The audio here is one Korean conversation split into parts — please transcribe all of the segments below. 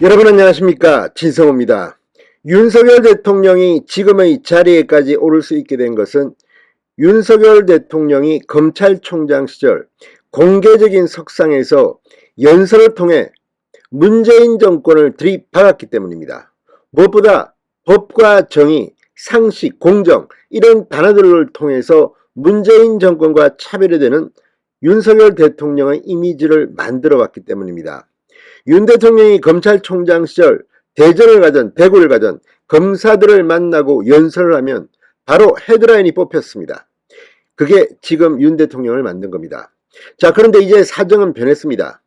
여러분 안녕하십니까, 진성호입니다. 윤석열 대통령이 지금의 자리에까지 오를 수 있게 된 것은 윤석열 대통령이 검찰총장 시절 공개적인 석상에서 연설을 통해 문재인 정권을 들이박았기 때문입니다. 무엇보다 법과 정의, 상식, 공정 이런 단어들을 통해서 문재인 정권과 차별이 되는 윤석열 대통령의 이미지를 만들어 왔기 때문입니다. 윤 대통령이 검찰총장 시절 대전을 가든 대구를 가든 검사들을 만나고 연설을 하면 바로 헤드라인이 뽑혔습니다. 그게 지금 윤 대통령을 만든 겁니다. 자, 그런데 이제 사정은 변했습니다.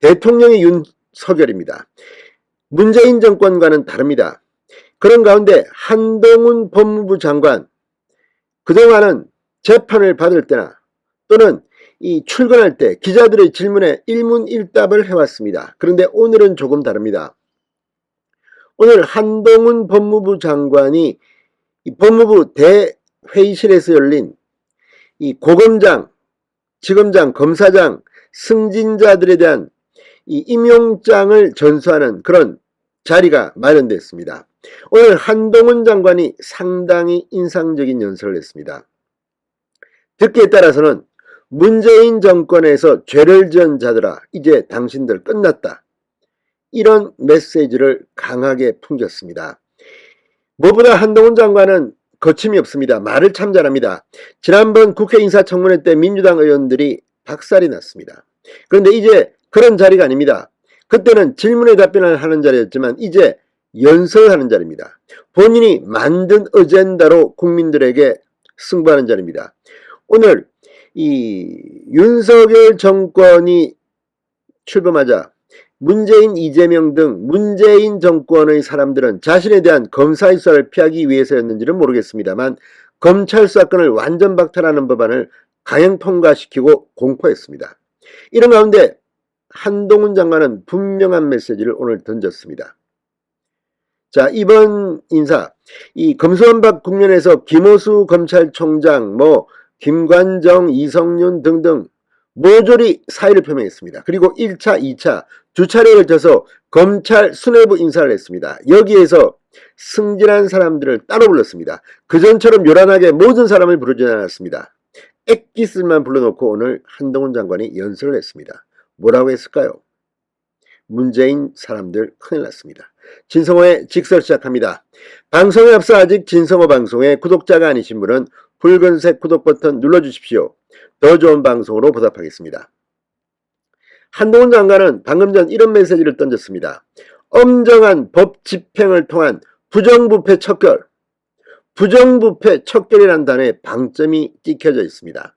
대통령이 윤석열입니다. 문재인 정권과는 다릅니다. 그런 가운데 한동훈 법무부 장관, 그동안은 재판을 받을 때나 또는 출근할 때 기자들의 질문에 일문일답을 해왔습니다. 그런데 오늘은 조금 다릅니다. 오늘 한동훈 법무부 장관이 법무부 대회의실에서 열린 고검장, 지검장, 검사장, 승진자들에 대한 임용장을 전수하는 그런 자리가 마련됐습니다. 오늘 한동훈 장관이 상당히 인상적인 연설을 했습니다. 듣기에 따라서는 문재인 정권에서 죄를 지은 자들아, 이제 당신들 끝났다, 이런 메시지를 강하게 풍겼습니다. 무엇보다 한동훈 장관은 거침이 없습니다. 말을 참 잘합니다. 지난번 국회 인사청문회 때 민주당 의원들이 박살이 났습니다. 그런데 이제 그런 자리가 아닙니다. 그때는 질문에 답변을 하는 자리였지만 이제 연설하는 자리입니다. 본인이 만든 어젠다로 국민들에게 승부하는 자리입니다. 오늘 윤석열 정권이 출범하자 문재인, 이재명 등 문재인 정권의 사람들은 자신에 대한 검사의 수사를 피하기 위해서였는지는 모르겠습니다만 검찰 수사권을 완전 박탈하는 법안을 강행 통과시키고 공포했습니다. 이런 가운데 한동훈 장관은 분명한 메시지를 오늘 던졌습니다. 자, 이번 인사, 검수완박 국면에서 김호수 검찰총장, 김관정, 이성윤 등등 모조리 사의를 표명했습니다. 그리고 1차, 2차 두 차례에 걸쳐서 검찰 수뇌부 인사를 했습니다. 여기에서 승진한 사람들을 따로 불렀습니다. 그전처럼 요란하게 모든 사람을 부르지 않았습니다. 엑기스만 불러놓고 오늘 한동훈 장관이 연설을 했습니다. 뭐라고 했을까요? 문재인 사람들 큰일 났습니다. 진성호의 직설 시작합니다. 방송에 앞서 아직 진성호 방송의 구독자가 아니신 분은 붉은색 구독 버튼 눌러주십시오. 더 좋은 방송으로 보답하겠습니다. 한동훈 장관은 방금 전 이런 메시지를 던졌습니다. 엄정한 법 집행을 통한 부정부패 척결, 부정부패 척결이라는 단어에 방점이 찍혀져 있습니다.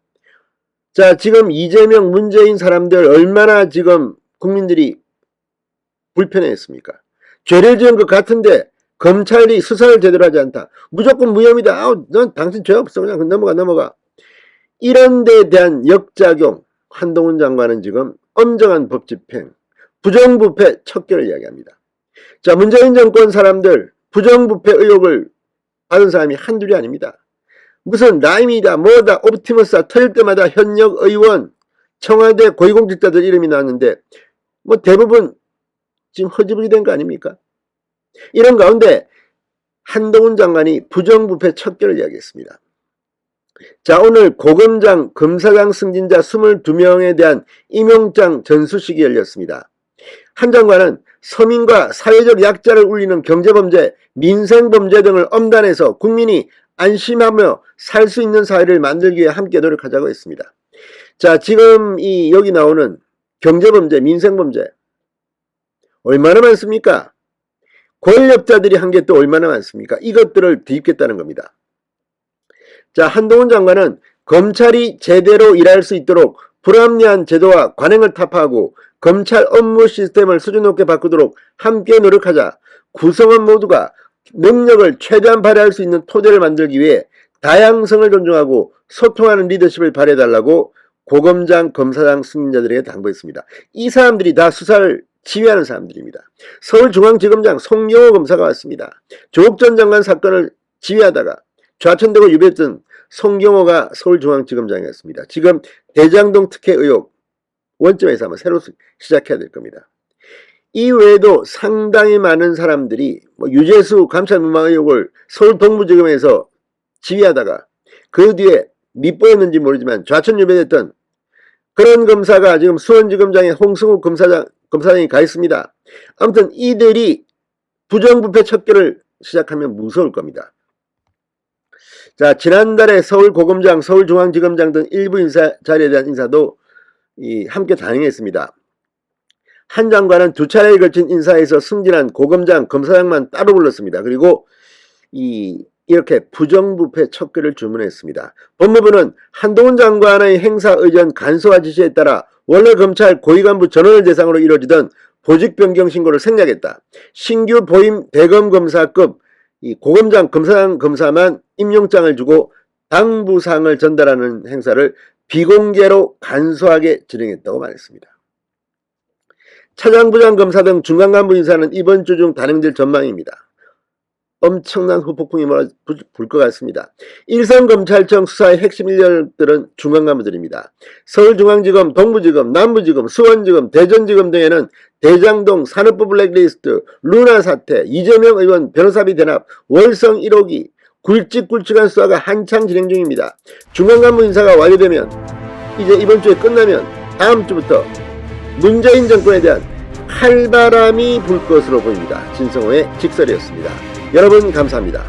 자, 지금 이재명, 문재인 사람들 얼마나 지금 국민들이 불편해했습니까? 죄를 지은 것 같은데 검찰이 수사를 제대로 하지 않다. 무조건 무혐의다. 넌 당신 죄 없어. 그냥 넘어가. 이런 데에 대한 역작용, 한동훈 장관은 지금 엄정한 법 집행, 부정부패 척결을 이야기합니다. 자, 문재인 정권 사람들 부정부패 의혹을 받은 사람이 한둘이 아닙니다. 무슨 라임이다 뭐다 옵티머스다 터질 때마다 현역 의원, 청와대 고위공직자들 이름이 나왔는데 대부분 지금 허지부지 된 거 아닙니까? 이런 가운데 한동훈 장관이 부정부패 척결을 이야기했습니다. 자, 오늘 고검장, 검사장 승진자 22명에 대한 임용장 전수식이 열렸습니다. 한 장관은 서민과 사회적 약자를 울리는 경제범죄, 민생범죄 등을 엄단해서 국민이 안심하며 살 수 있는 사회를 만들기 위해 함께 노력하자고 했습니다. 자, 지금 여기 나오는 경제범죄, 민생범죄 얼마나 많습니까? 권력자들이 한 게 또 얼마나 많습니까? 이것들을 뒤집겠다는 겁니다. 자, 한동훈 장관은 검찰이 제대로 일할 수 있도록 불합리한 제도와 관행을 타파하고 검찰 업무 시스템을 수준 높게 바꾸도록 함께 노력하자. 구성원 모두가 능력을 최대한 발휘할 수 있는 토대를 만들기 위해 다양성을 존중하고 소통하는 리더십을 발휘해달라고 고검장, 검사장 승진자들에게 당부했습니다. 이 사람들이 다 수사를 지휘하는 사람들입니다. 서울중앙지검장 송영호 검사가 왔습니다. 조국 전 장관 사건을 지휘하다가 좌천되고 유배했던 송영호가 서울중앙지검장이었습니다. 지금 대장동 특혜 의혹 원점에서 한번 새로 시작해야 될 겁니다. 이 외에도 상당히 많은 사람들이 유재수 감찰무마 의혹을 서울 동부지검에서 지휘하다가 그 뒤에 밑보였는지 모르지만 좌천유배됐던 그런 검사가 지금 수원지검장에 홍승욱 검사장이 가 있습니다. 아무튼 이들이 부정부패 척결을 시작하면 무서울 겁니다. 자, 지난달에 서울고검장, 서울중앙지검장 등 일부 인사 자리에 대한 인사도 함께 단행했습니다. 한 장관은 두 차례에 걸친 인사에서 승진한 고검장, 검사장만 따로 불렀습니다. 그리고 이렇게 부정부패 척결을 주문했습니다. 법무부는 한동훈 장관의 행사 의전 간소화 지시에 따라 원래 검찰 고위간부 전원을 대상으로 이루어지던 보직 변경 신고를 생략했다. 신규 보임 대검 검사급 고검장, 검사장, 검사만 임용장을 주고 당부사항을 전달하는 행사를 비공개로 간소하게 진행했다고 말했습니다. 차장부장 검사 등 중간간부 인사는 이번 주 중 단행될 전망입니다. 엄청난 후폭풍이 불 것 같습니다. 일선검찰청 수사의 핵심 인력들은 중간간부들입니다. 서울중앙지검, 동부지검, 남부지검, 수원지검, 대전지검 등에는 대장동, 산업부 블랙리스트, 루나 사태, 이재명 의원 변호사비 대납, 월성 1호기, 굵직굵직한 수사가 한창 진행 중입니다. 중간간부 인사가 완료되면 이제 이번 주에 끝나면 다음 주부터 문재인 정권에 대한 칼바람이 불 것으로 보입니다. 진성호의 직설이었습니다. 여러분 감사합니다.